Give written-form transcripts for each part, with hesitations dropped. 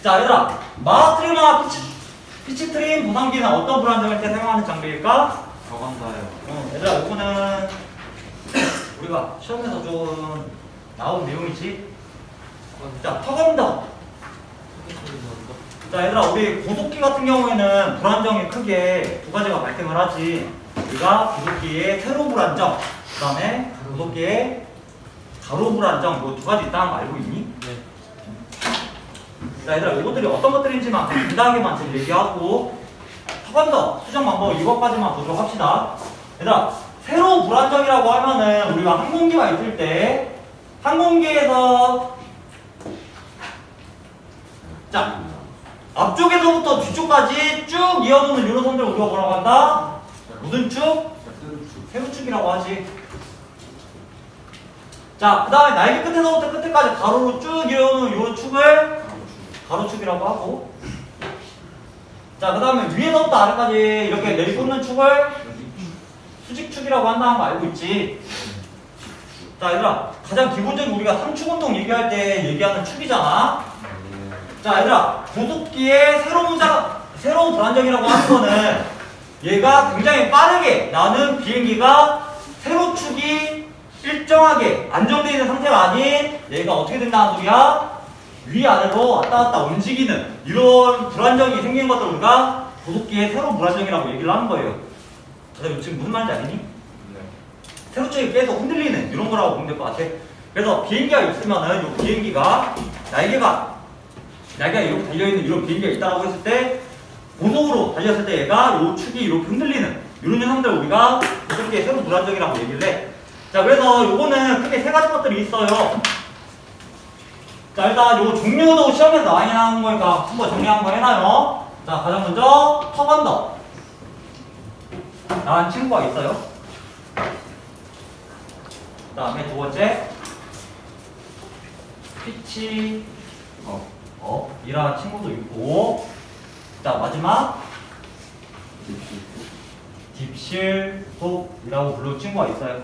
자, 얘들아, 마트리마 피치 트림 보상기는 어떤 불안정일 때 사용하는 장비일까? 저건가요? 얘들아, 이거는 우리가 시험에서 좀 나온 내용이지. 자, 턱언더. 자, 얘들아, 우리 고속기 같은 경우에는 불안정이 크게 두 가지가 발생을 하지. 우리가 고속기의 세로 불안정, 그 다음에 고속기의 가로 불안정, 뭐 두 가지 있다는 거 알고 있니? 네. 자, 얘들아, 이것들이 어떤 것들인지만 간단하게만 좀 얘기하고 턱언더 수정 방법 이것까지만 보도록 합시다. 얘들아, 세로 불안정이라고 하면은 우리가 항공기가 있을 때 항공기에서 자, 앞쪽에서부터 뒤쪽까지 쭉 이어도는 이런 선들을 우리가 뭐라고 한다? 무슨 축? 세로축이라고 하지. 자, 그 다음에 날개 끝에서부터 끝에까지 가로로 쭉 이어오는 이 축을 가로축이라고 하고, 자, 그 다음에 위에서부터 아래까지 이렇게 내리꽂는 축을 수직축이라고 한다는 거 알고 있지? 자, 얘들아, 가장 기본적인 우리가 상축 운동 얘기할 때 얘기하는 축이잖아. 자, 얘들아, 고속기의 새로운 불안정이라고 하는 거는 얘가 굉장히 빠르게 나는 비행기가 세로축이 일정하게 안정되어 있는 상태가 아닌 얘가 어떻게 된다는 소리야? 위아래로 왔다 갔다 움직이는 이런 불안정이 생기는 것들 우리가 고속기의 새로운 불안정이라고 얘기를 하는 거예요. 지금 무슨 말인지 알겠니? 네. 세로축이 계속 흔들리는 이런 거라고 보면 될 것 같아. 그래서 비행기가 있으면은 이 비행기가 날개가 이렇게 달려있는 이런 비행기가 있다고 했을 때 고속으로 달렸을 때 얘가 이 축이 이렇게 흔들리는 이런 현상들 우리가 고속기의 새로운 불안정이라고 얘기를 해. 자, 그래서 요거는 크게 세 가지 것들이 있어요. 자, 일단 요 종류도 시험에서 많이 나오는 거니까 한번 정리 한번 해놔요. 자, 가장 먼저 턱언더 라는 친구가 있어요. 그 다음에 두 번째 피치 이라는 친구도 있고, 자, 마지막 딥실속이라고 부르는 친구가 있어요.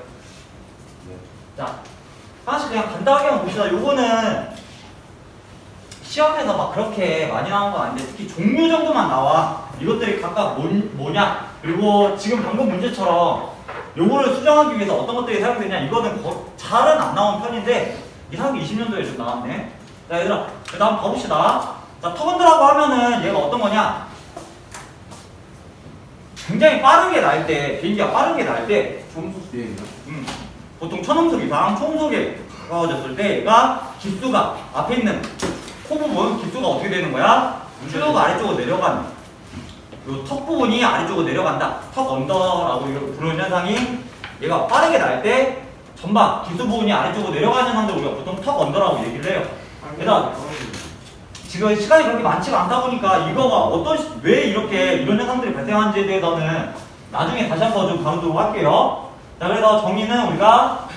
네. 자, 하나씩 그냥 간단하게 한번 봅시다. 요거는 시험에서 막 그렇게 많이 나오는 건 아닌데 특히 종류 정도만 나와. 이것들이 각각 뭐냐, 그리고 지금 방금 문제처럼 요거를 수정하기 위해서 어떤 것들이 사용되냐, 이거는 잘은 안 나온 편인데 이상하게 20년도에 좀 나왔네. 자, 얘들아, 그 다음 가봅시다. 자, 턱언더라고 하면은 얘가 어떤 거냐, 굉장히 빠르게 날 때, 비행기가 빠르게 날 때 초음속 비행이요? 보통 천음속 이상 초음속에 가까워졌을 때 얘가 기수가 앞에 있는 코 부분 기수가 어떻게 되는 거야? 쭉 아래쪽으로 내려가는, 요 턱 부분이 아래쪽으로 내려간다. 턱 언더라고 부르는 현상이 얘가 빠르게 날 때 전방 기수 부분이 아래쪽으로 내려가는 현상들 우리가 보통 턱 언더라고 얘기를 해요. 그래서 지금 시간이 그렇게 많지가 않다 보니까 이거가 왜 이렇게 이런 현상들이 발생하는지에 대해서는 나중에 다시 한번 좀 다루도록 할게요. 자, 그래서 정리는 우리가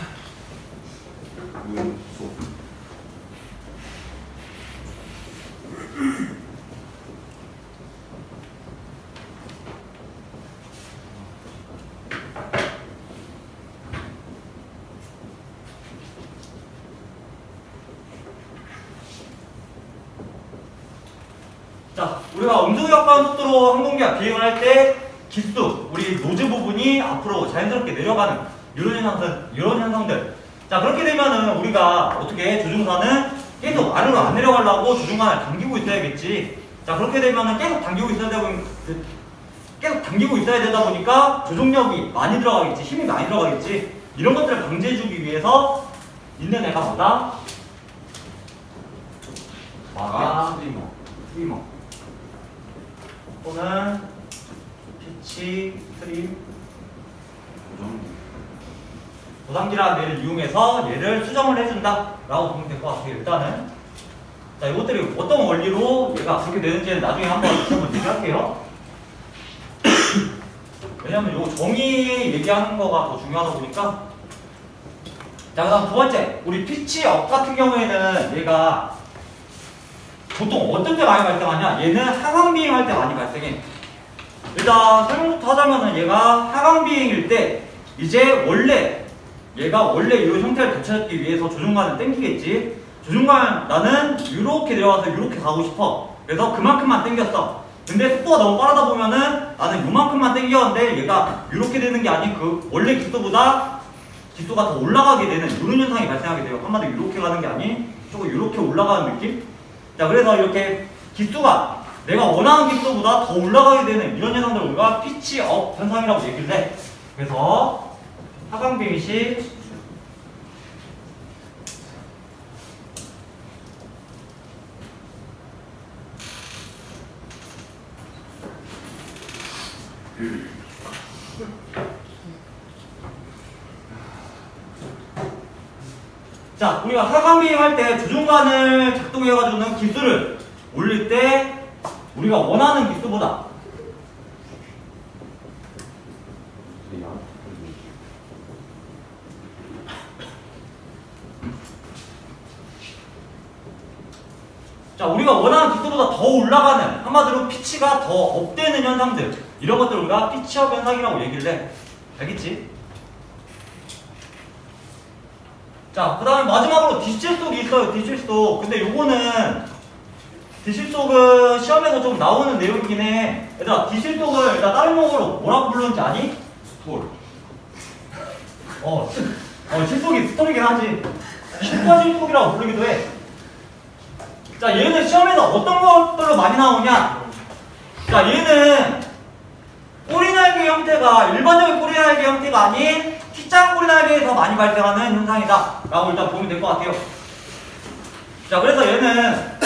우리가 음속에 속도로 항공기가 비행을 할 때 기수, 우리 노즈 부분이 앞으로 자연스럽게 내려가는 이런 현상들. 자, 그렇게 되면은 우리가 어떻게 조종사는 계속 아래로 안 내려가려고 조종관을 당기고 있어야겠지. 자, 그렇게 되면은 계속 당기고 있어야 되다 보니까 조종력이 많이 들어가겠지, 힘이 많이 들어가겠지. 이런 것들을 방지해주기 위해서 있는 애가 뭐다? 스트리머 또는 피치 트림 보상기라는 얘를 이용해서 얘를 수정을 해준다 라고 보면 될 것 같아요. 일단은 자, 이것들이 어떤 원리로 얘가 그렇게 되는지는 나중에 한번 얘기할게요. 왜냐면 요 정의 얘기하는 거가 더 중요하다 보니까. 자, 그 다음 두 번째, 우리 피치업 같은 경우에는 얘가 보통 어떤 때 많이 발생하냐? 얘는 하강비행 할 때 많이 발생해. 일단 설명부터 하자면은 얘가 하강비행일 때 이제 얘가 원래 이 형태를 되찾기 위해서 조종관을 땡기겠지. 조준관 나는 이렇게 내려가서 이렇게 가고 싶어. 그래서 그만큼만 당겼어. 근데 속도가 너무 빠르다 보면은 나는 요만큼만 당겼는데 얘가 이렇게 되는 게 아닌 그 원래 기수보다 기수가 더 올라가게 되는 이런 현상이 발생하게 돼요. 한마디로 이렇게 가는 게 아닌 조금 이렇게 올라가는 느낌? 자, 그래서 이렇게 기수가 내가 원하는 기수보다 더 올라가게 되는 이런 현상들을 우리가 피치업 현상이라고 얘기를 해. 그래서 하강비식 자, 우리가 하강비행 할 때 조준관을 작동해가지고는 기수를 올릴 때 우리가 원하는 기수보다 자, 우리가 원하는 기수보다 더 올라가는 한마디로 피치가 더 업되는 현상들 이런 것들을 우리가 피치업 현상이라고 얘기를 해. 알겠지? 자, 그 다음에 마지막으로 디실속이 있어요. 디실속. 근데 요거는 디실속은 시험에서 좀 나오는 내용이긴 해. 얘들아, 디실속을 일단 다른 용어로 뭐라고 부르는지 아니? 스톨. 실속이 스톨이긴 하지. 실과실속이라고 부르기도 해. 자, 얘는 시험에서 어떤 것들로 많이 나오냐? 자, 얘는 꼬리날개 형태가 일반적인 꼬리날개 형태가 아닌 T자 꼬리날개에서 많이 발생하는 현상이다 라고 일단 보면 될 것 같아요. 자, 그래서 얘는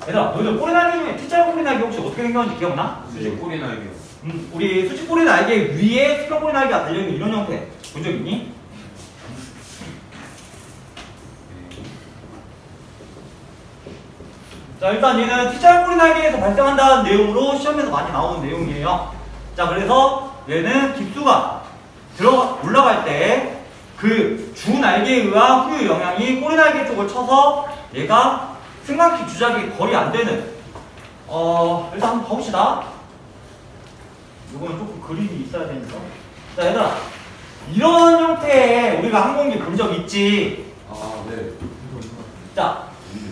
얘들아, 너희들 꼬리날개 중에 T자 꼬리날개 혹시 어떻게 생겼는지 기억나? 수직 꼬리 날개요. 우리 수직 꼬리날개 위에 수평 꼬리날개가 달려있는 이런 형태 본 적 있니? 자, 일단 얘는 T자 꼬리날개에서 발생한다는 내용으로 시험에서 많이 나오는 내용이에요. 자, 그래서 얘는 기수가 올라갈 때 그 주 날개에 의한 후유 영향이 꼬리날개 쪽을 쳐서 얘가 승강기 주작이 거의 안 되는 일단 한번 봐봅시다. 이거는 조금 그림이 있어야 되니까. 자, 얘들아, 이런 형태의 우리가 항공기 본 적 있지? 아, 네. 자,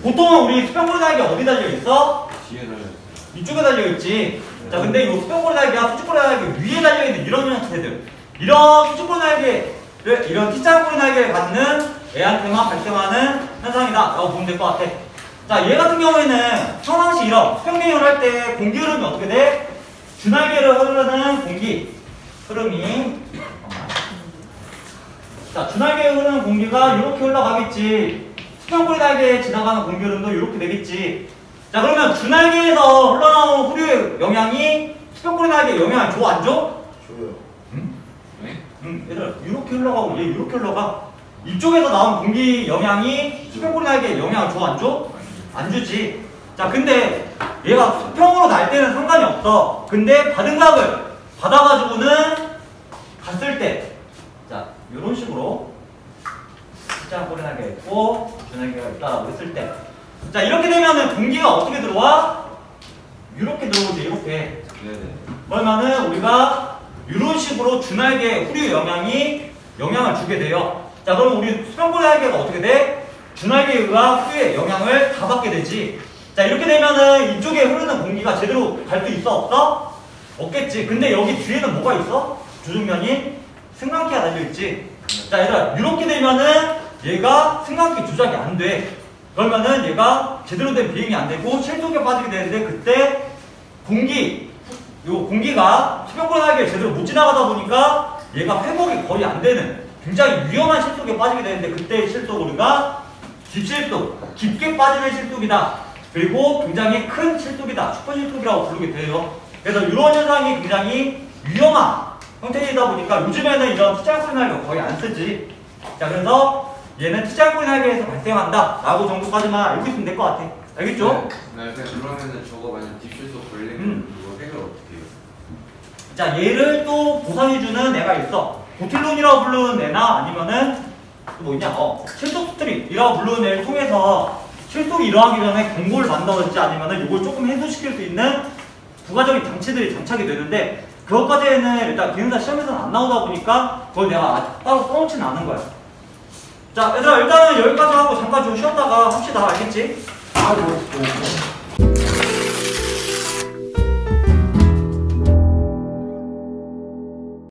보통은 우리 수평고리 날개 어디 달려있어? 뒤에 달렸어요. 이쪽에 달려있지. 자, 근데 이 수평고리 날개와 수직고리 날개 위에 달려있는 이런 형태들, 이런 수직고리 날개를, 이런 T자고리 날개를 갖는 애한테만 발생하는 현상이다 라고 보면 될 것 같아. 자, 얘 같은 경우에는 평상시 이런 수평비행을 할 때 공기 흐름이 어떻게 돼? 주날개를 흐르는 공기 흐름이, 자, 주날개에 흐르는 공기가 이렇게 흘러가겠지. 수평고리 날개에 지나가는 공기 흐름도 이렇게 되겠지. 자, 그러면 주날개에서 흘러나오는 후류의 영향이 수평고리 날개에 영향을 줘, 안 줘? 줘요. 응? 네? 응, 얘들아, 이렇게 흘러가고 얘 이렇게 흘러가. 이쪽에서 나온 공기 영향이 수평고리 날개에 영향을 줘, 안 줘? 안 주지. 자, 근데 얘가 수평으로 날 때는 상관이 없어. 근데 받은 각을 받아가지고는 갔을 때, 자, 이런 식으로 T자 꼬리 날개가 있고 주날개가 있다라고 했을 때, 자, 이렇게 되면은 공기가 어떻게 들어와? 이렇게 들어오지. 이렇게. 네네. 그러면은 우리가 이런 식으로 주날개 후류 영향이 영향을 주게 돼요. 자, 그럼 우리 수평고리 날개가 어떻게 돼? 주날개에 의한 후유의 영향을 다 받게 되지. 자, 이렇게 되면은 이쪽에 흐르는 공기가 제대로 갈 수 있어? 없어? 없겠지. 근데 여기 뒤에는 뭐가 있어? 조준면이 승강기가 달려있지. 자, 얘들아, 이렇게 되면은 얘가 승강기 조작이 안 돼. 그러면은 얘가 제대로 된 비행이 안 되고 실속에 빠지게 되는데, 그때 공기가 수평고리 날개를 제대로 못 지나가다 보니까 얘가 회복이 거의 안 되는 굉장히 위험한 실속에 빠지게 되는데, 그때의 실속 우리가 딥실속, 깊게 빠지는 실속이다. 그리고 굉장히 큰 실속이다. 슈퍼실속이라고 부르게 돼요. 그래서 이런 현상이 굉장히 위험한 형태이다 보니까 요즘에는 이런 T자꼬리 날개 거의 안 쓰지. 자, 그래서 얘는 T자꼬리 날개에서 발생한다 라고 정도까지만 알고 있으면 될 것 같아. 알겠죠? 네, 그러면은 저거 만약 딥실속 걸리면 이거 해결 어떻게 해요? 자, 얘를 또 보상해주는 애가 있어. 보틸론이라고 부르는 애나 아니면은 또 뭐 있냐? 실속 스트립이라고 부르는 애를 통해서 실속이 일어나기 전에 경고를 만들어질지 아니면은 이걸 조금 해소시킬 수 있는 부가적인 장치들이 장착이 되는데, 그것까지는 일단 기능사 시험에서는 안 나오다 보니까 그걸 내가 따로 써놓지는 않은 거야. 자, 얘들아 일단은 여기까지 하고 잠깐 좀 쉬었다가 합시다. 알겠지? 아, 뭐.